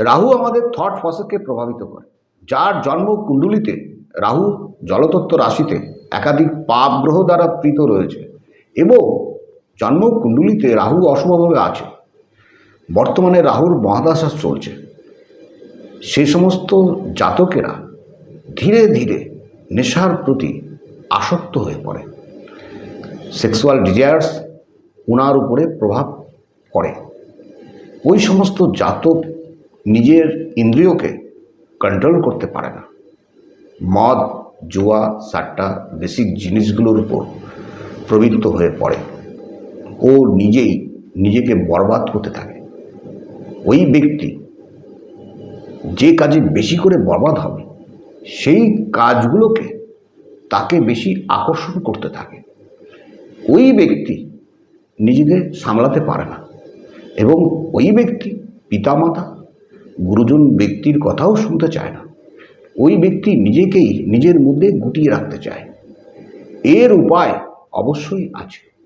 রাহু আমাদের থট প্রসেসকে প্রভাবিত করে। যার জন্ম কুণ্ডলিতে রাহু জলতত্ত্ব রাশিতে একাধিক পাপ গ্রহ দ্বারা প্রীত রয়েছে এবং জন্ম কুণ্ডলিতে রাহু অশুভভাবে আছে, বর্তমানে রাহুর মহাদশা চলছে, সে সমস্ত জাতকেরা ধীরে ধীরে নেশার প্রতি আসক্ত হয়ে পড়ে। সেক্সুয়াল ডিজায়ার্স ওনার উপরে প্রভাব পড়ে। ওই সমস্ত জাতক নিজের ইন্দ্রিয়কে কন্ট্রোল করতে পারে না। মদ, জুয়া, সাট্টা, বেসিক জিনিসগুলোর উপর প্রবৃত্ত হয়ে পড়ে। ও নিজেই নিজেকে বরবাদ করতে থাকে। ওই ব্যক্তি যে কাজে বেশি করে বরবাদ হবে সেই কাজগুলোকে তাকে বেশি আকর্ষণ করতে থাকে। ওই ব্যক্তি নিজেকে সামলাতে পারে না এবং ওই ব্যক্তি পিতামাতা, গুরুজন ব্যক্তির কথাও শুনতে চায় না। ওই ব্যক্তি নিজেকেই নিজের মধ্যে গুটিয়ে রাখতে চায়। এর উপায় অবশ্যই আছে।